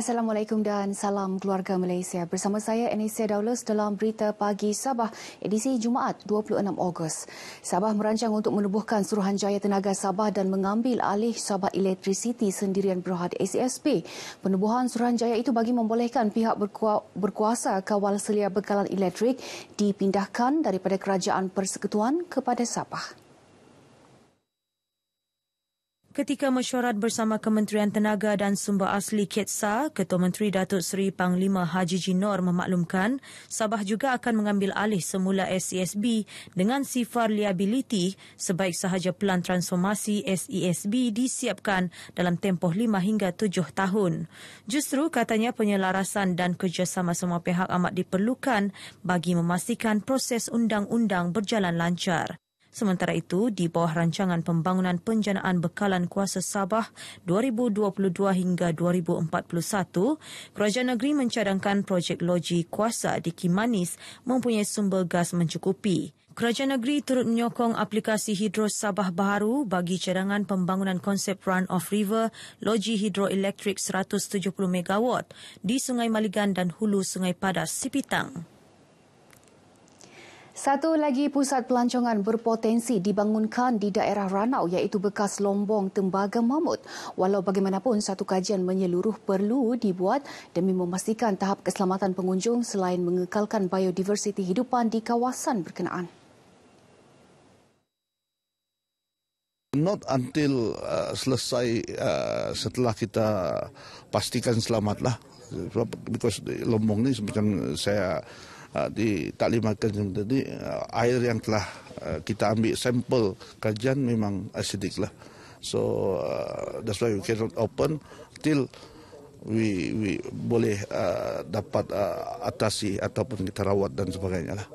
Assalamualaikum dan salam keluarga Malaysia. Bersama saya Anisya Daulus dalam Berita Pagi Sabah, edisi Jumaat 26 Ogos. Sabah merancang untuk menubuhkan Suruhanjaya Tenaga Sabah dan mengambil alih Sabah Electricity Sendirian Berhad ACSB. Penubuhan Suruhanjaya itu bagi membolehkan pihak berkuasa kawal selia bekalan elektrik dipindahkan daripada Kerajaan Persekutuan kepada Sabah. Ketika mesyuarat bersama Kementerian Tenaga dan Sumber Asli KETSA, Ketua Menteri Datuk Seri Panglima Haji Jinor memaklumkan Sabah juga akan mengambil alih semula SESB dengan sifar liability sebaik sahaja pelan transformasi SESB disiapkan dalam tempoh 5 hingga 7 tahun. Justru katanya penyelarasan dan kerjasama semua pihak amat diperlukan bagi memastikan proses undang-undang berjalan lancar. Sementara itu, di bawah rancangan pembangunan penjanaan bekalan kuasa Sabah 2022 hingga 2041, Kerajaan Negeri mencadangkan projek loji kuasa di Kimanis mempunyai sumber gas mencukupi. Kerajaan Negeri turut menyokong aplikasi Hidro Sabah baharu bagi cadangan pembangunan konsep run-off river loji hidroelektrik 170 MW di Sungai Maligan dan hulu Sungai Padas, Sipitang. Satu lagi pusat pelancongan berpotensi dibangunkan di daerah Ranau iaitu bekas Lombong Tembaga Mamut. Walau bagaimanapun, satu kajian menyeluruh perlu dibuat demi memastikan tahap keselamatan pengunjung selain mengekalkan biodiversiti hidupan di kawasan berkenaan. Not until selesai setelah kita pastikan selamatlah. Because Lombong ni macam saya ditaklimatkan tadi, air yang telah kita ambil sampel kajian memang acidic lah. So that's why we cannot open till we boleh dapat atasi ataupun kita rawat dan sebagainya lah.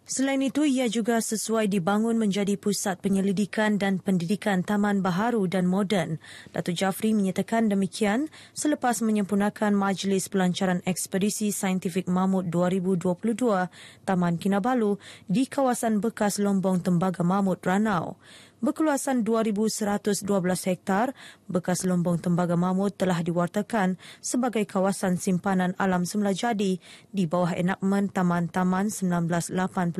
Selain itu, ia juga sesuai dibangun menjadi pusat penyelidikan dan pendidikan taman baharu dan moden. Datuk Jafri menyatakan demikian selepas menyempurnakan Majlis Pelancaran Ekspedisi Saintifik Mamut 2022 Taman Kinabalu di kawasan bekas Lombong Tembaga Mamut, Ranau. Berkeluasan 2,112 hektar, bekas Lombong Tembaga Mamut telah diwartakan sebagai kawasan simpanan alam semula jadi di bawah enakmen Taman-Taman 1984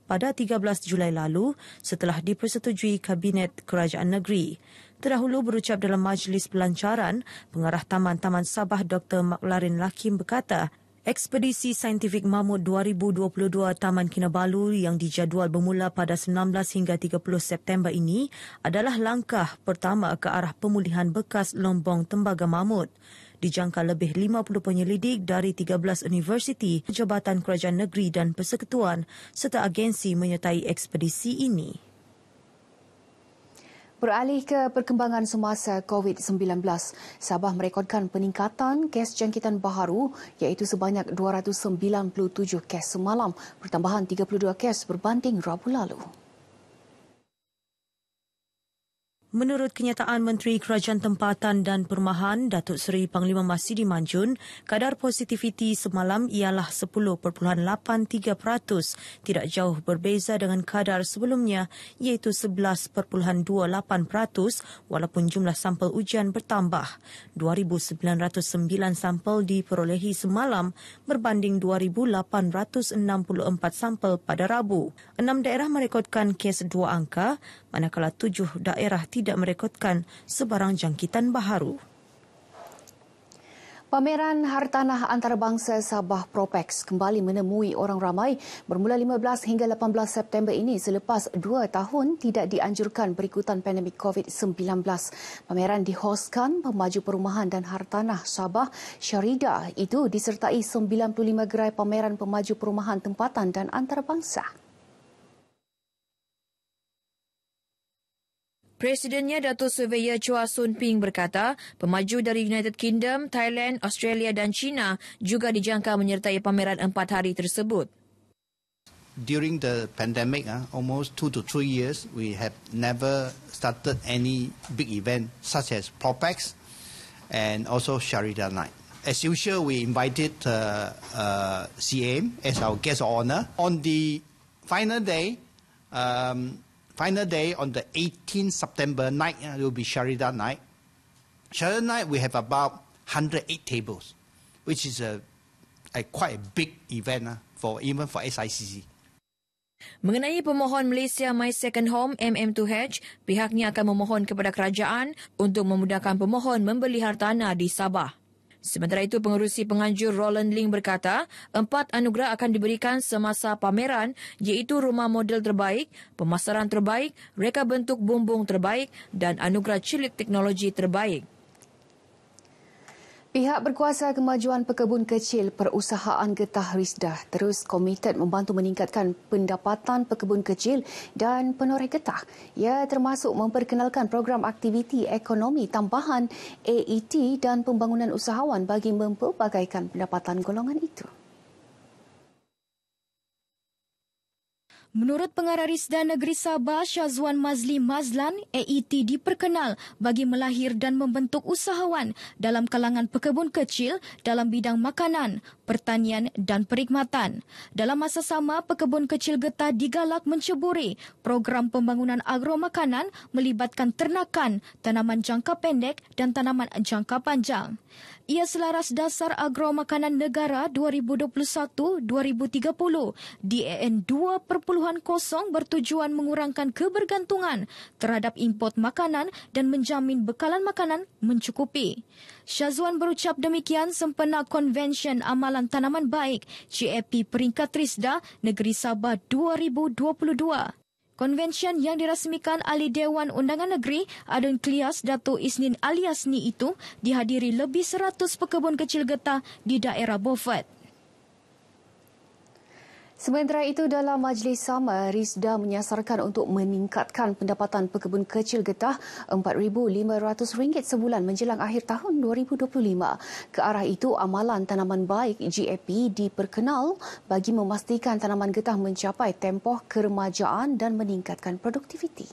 pada 13 Julai lalu setelah dipersetujui Kabinet Kerajaan Negeri. Terdahulu berucap dalam majlis pelancaran, Pengarah Taman-Taman Sabah Dr. Maklarin Lakim berkata, Ekspedisi Saintifik Mamut 2022 Taman Kinabalu yang dijadual bermula pada 19 hingga 30 September ini adalah langkah pertama ke arah pemulihan bekas Lombong Tembaga Mamut. Dijangka lebih 50 penyelidik dari 13 universiti, Jabatan Kerajaan Negeri dan Persekutuan serta agensi menyertai ekspedisi ini. Beralih ke perkembangan semasa COVID-19, Sabah merekodkan peningkatan kes jangkitan baharu iaitu sebanyak 297 kes semalam, pertambahan 32 kes berbanding Rabu lalu. Menurut kenyataan Menteri Kerajaan Tempatan dan Perumahan Datuk Seri Panglima Masidi Manjun, kadar positiviti semalam ialah 10.83%, tidak jauh berbeza dengan kadar sebelumnya iaitu 11.28% walaupun jumlah sampel ujian bertambah. 2,909 sampel diperolehi semalam berbanding 2,864 sampel pada Rabu. 6 daerah merekodkan kes 2 angka, manakala 7 daerah tidak merekodkan sebarang jangkitan baharu. Pameran Hartanah Antarabangsa Sabah Propex kembali menemui orang ramai bermula 15 hingga 18 September ini selepas 2 tahun tidak dianjurkan berikutan pandemik COVID-19. Pameran dihoskan Pemaju Perumahan dan Hartanah Sabah Syarida itu disertai 95 gerai pameran pemaju perumahan tempatan dan antarabangsa. Presidennya Datuk Surveyor Chua Soon Ping berkata, pemaju dari United Kingdom, Thailand, Australia dan China juga dijangka menyertai pameran 4 hari tersebut. During the pandemic, almost 2 to 3 years, we have never started any big event such as Propex and also Sharida Night. As usual, we invited CAM as our guest of honor. On the final day on the 18th September night, it will be Sharida Night. Sharida Night, we have about 108 tables, which is quite a big event even for SICC. Mengenai pemohon Malaysia My Second Home MM2H, pihaknya akan memohon kepada kerajaan untuk memudahkan pemohon membeli hartanah di Sabah. Sementara itu, pengerusi penganjur Roland Ling berkata, 4 anugerah akan diberikan semasa pameran iaitu rumah model terbaik, pemasaran terbaik, reka bentuk bumbung terbaik dan anugerah cilik teknologi terbaik. Pihak berkuasa kemajuan pekebun kecil Perusahaan Getah Risda terus komited membantu meningkatkan pendapatan pekebun kecil dan penoreh getah. Ia termasuk memperkenalkan program aktiviti ekonomi tambahan AET dan pembangunan usahawan bagi mempelbagaikan pendapatan golongan itu. Menurut Pengarah Risda Negeri Sabah Syazwan Mazli Mazlan, AET diperkenal bagi melahir dan membentuk usahawan dalam kalangan pekebun kecil dalam bidang makanan, pertanian dan perkhidmatan. Dalam masa sama, pekebun kecil Getah digalak menceburi program pembangunan agro makanan melibatkan ternakan, tanaman jangka pendek dan tanaman jangka panjang. Ia selaras dasar agro makanan negara 2021-2030 DAN 2.0 bertujuan mengurangkan kebergantungan terhadap import makanan dan menjamin bekalan makanan mencukupi. Syazwan berucap demikian sempena Konvensyen Amalan Tanaman Baik CAP Peringkat Risda Negeri Sabah 2022. Konvensyen yang dirasmikan Ahli Dewan Undangan Negeri Adun Klias Datuk Isnin Aliasni itu dihadiri lebih 100 pekebun kecil getah di daerah Beaufort. Sementara itu, dalam majlis sama, Risda menyasarkan untuk meningkatkan pendapatan pekebun kecil getah RM4,500 sebulan menjelang akhir tahun 2025. Ke arah itu, Amalan Tanaman Baik GAP diperkenal bagi memastikan tanaman getah mencapai tempoh keremajaan dan meningkatkan produktiviti.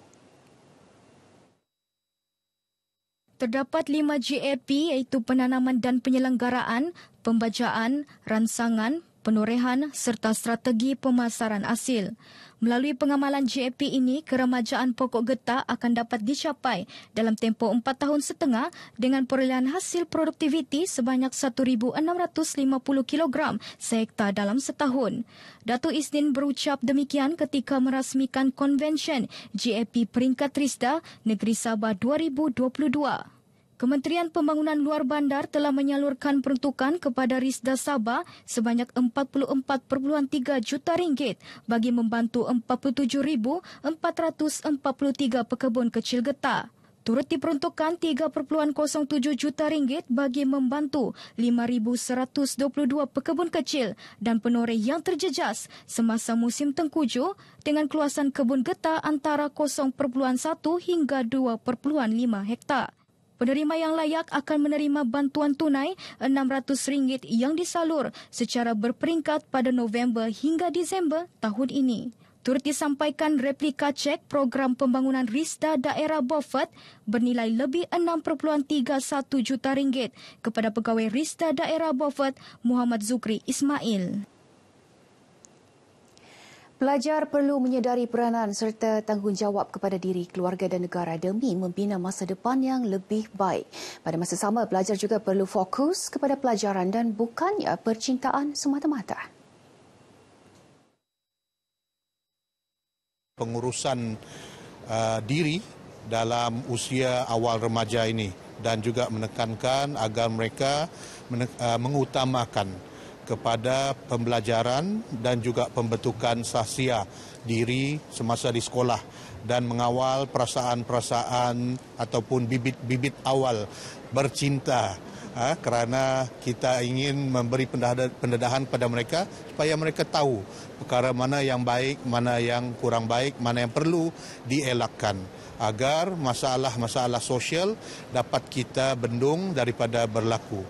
Terdapat 5 GAP iaitu penanaman dan penyelenggaraan, pembajaan, ransangan, penorehan serta strategi pemasaran hasil. Melalui pengamalan GAP ini, keremajaan pokok getah akan dapat dicapai dalam tempoh 4 tahun setengah dengan perolehan hasil produktiviti sebanyak 1,650 kg sehektar dalam setahun. Datuk Isnin berucap demikian ketika merasmikan Konvensyen GAP Peringkat Risda Negeri Sabah 2022. Kementerian Pembangunan Luar Bandar telah menyalurkan peruntukan kepada Risda Sabah sebanyak RM44.3 juta bagi membantu 47,443 pekebun kecil getah. Turut diperuntukkan RM3.07 juta bagi membantu 5,122 pekebun kecil dan penoreh yang terjejas semasa musim tengkujuh dengan keluasan kebun getah antara 0.1 hingga 2.5 hektar. Penerima yang layak akan menerima bantuan tunai RM600 yang disalur secara berperingkat pada November hingga Disember tahun ini. Turut disampaikan replika cek program pembangunan Risda daerah Beaufort bernilai lebih RM6.31 juta kepada pegawai Risda daerah Beaufort Muhammad Zukri Ismail. Pelajar perlu menyedari peranan serta tanggungjawab kepada diri, keluarga dan negara demi membina masa depan yang lebih baik. Pada masa sama, pelajar juga perlu fokus kepada pelajaran dan bukannya percintaan semata-mata. Pengurusan diri dalam usia awal remaja ini dan juga menekankan agar mereka mengutamakan kepada pembelajaran dan juga pembentukan sahsia diri semasa di sekolah dan mengawal perasaan-perasaan ataupun bibit-bibit awal bercinta kerana kita ingin memberi pendedahan pada mereka supaya mereka tahu perkara mana yang baik, mana yang kurang baik, mana yang perlu dielakkan agar masalah-masalah sosial dapat kita bendung daripada berlaku.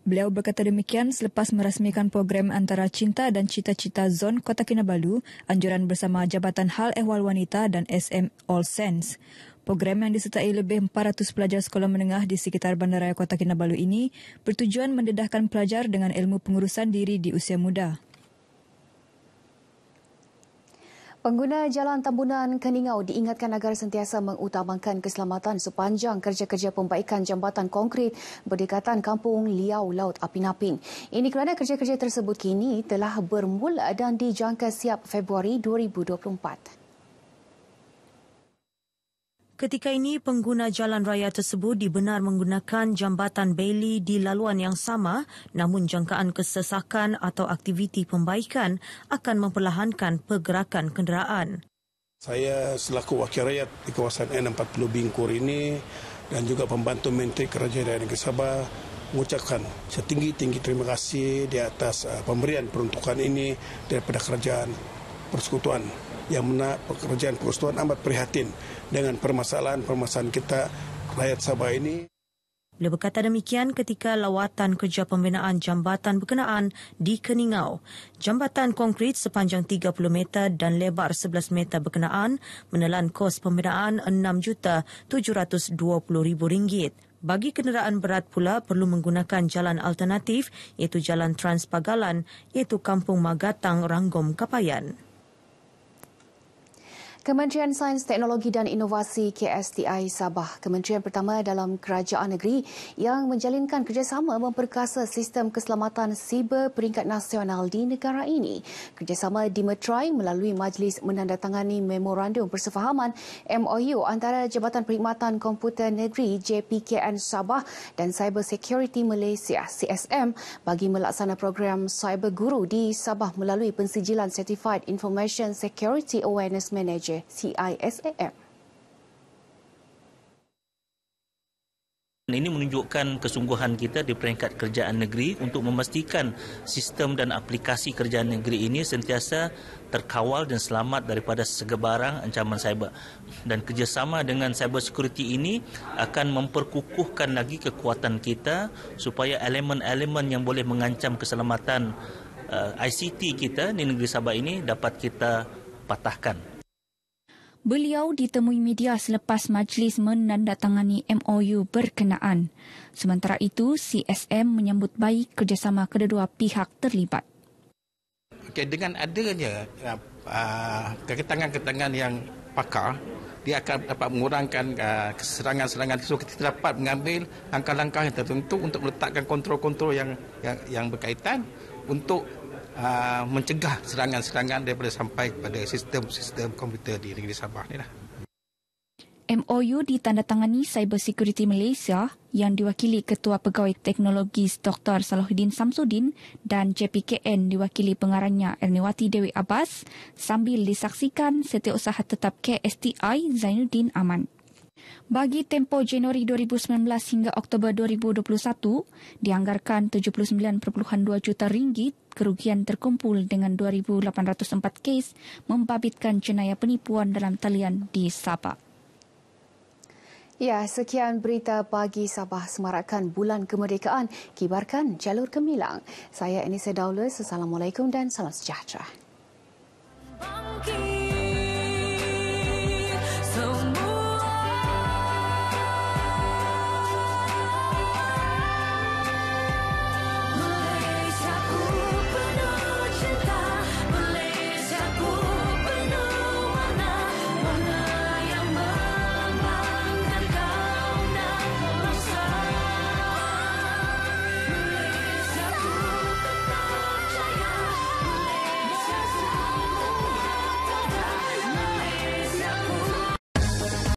Beliau berkata demikian selepas merasmikan program Antara Cinta dan Cita-Cita Zon Kota Kinabalu, anjuran bersama Jabatan Hal Ehwal Wanita dan SM All Sense. Program yang disertai lebih 400 pelajar sekolah menengah di sekitar Bandaraya Kota Kinabalu ini bertujuan mendedahkan pelajar dengan ilmu pengurusan diri di usia muda. Pengguna Jalan Tambunan Keningau diingatkan agar sentiasa mengutamakan keselamatan sepanjang kerja-kerja pembaikan jambatan konkrit berdekatan Kampung Liau Laut Apin-Apin. Ini kerana kerja-kerja tersebut kini telah bermula dan dijangka siap Februari 2024. Ketika ini, pengguna jalan raya tersebut dibenar menggunakan jambatan Bailey di laluan yang sama, namun jangkaan kesesakan atau aktiviti pembaikan akan memperlahankan pergerakan kenderaan. Saya selaku wakil rakyat di kawasan N40 Bingkur ini dan juga pembantu Menteri Kerajaan Raya Negeri Sabah mengucapkan setinggi-tinggi terima kasih di atas pemberian peruntukan ini daripada Kerajaan Persekutuan. Yang mana Kerajaan Persekutuan amat prihatin dengan permasalahan kita rakyat Sabah ini. Beliau berkata demikian ketika lawatan kerja pembinaan jambatan berkenaan di Keningau. Jambatan konkrit sepanjang 30 meter dan lebar 11 meter berkenaan menelan kos pembinaan RM6,720,000. Bagi kenderaan berat pula perlu menggunakan jalan alternatif iaitu Jalan Transpagalan iaitu Kampung Magatang, Ranggom, Kapayan. Kementerian Sains, Teknologi dan Inovasi KSTI Sabah, kementerian pertama dalam kerajaan negeri yang menjalinkan kerjasama memperkasa sistem keselamatan siber peringkat nasional di negara ini. Kerjasama dimetrai melalui majlis menandatangani Memorandum Persefahaman MOU antara Jabatan Perkhidmatan Komputer Negeri JPKN Sabah dan Cyber Security Malaysia CSM bagi melaksana program Cyber Guru di Sabah melalui pensijilan Certified Information Security Awareness Manager CISAM. Ini menunjukkan kesungguhan kita di peringkat kerajaan negeri untuk memastikan sistem dan aplikasi kerajaan negeri ini sentiasa terkawal dan selamat daripada segebarang ancaman cyber. Dan kerjasama dengan cyber security ini akan memperkukuhkan lagi kekuatan kita supaya elemen-elemen yang boleh mengancam keselamatan ICT kita di negeri Sabah ini dapat kita patahkan. Beliau ditemui media selepas majlis menandatangani MOU berkenaan. Sementara itu, CSM menyambut baik kerjasama kedua pihak terlibat. Okay, dengan adanya ketangan-ketangan yang pakar, dia akan dapat mengurangkan serangan-serangan. So, kita dapat mengambil langkah-langkah yang tertentu untuk meletakkan kontrol-kontrol yang berkaitan untuk mencegah serangan-serangan daripada sampai kepada sistem-sistem komputer di negeri Sabah ni lah. MOU ditandatangani Cyber Security Malaysia yang diwakili Ketua Pegawai Teknologi Dr. Salahuddin Samsudin dan JPKN diwakili pengarahnya Erniwati Dewi Abbas sambil disaksikan Setiausaha Tetap KSTI Zainuddin Aman. Bagi tempoh Januari 2019 hingga Oktober 2021, dianggarkan 79.2 juta ringgit kerugian terkumpul dengan 2,804 kes membabitkan jenayah penipuan dalam talian di Sabah. Ya, sekian berita pagi Sabah semarakan Bulan Kemerdekaan, kibarkan jalur gemilang. Saya Anissa Daulas, Assalamualaikum dan salam sejahtera.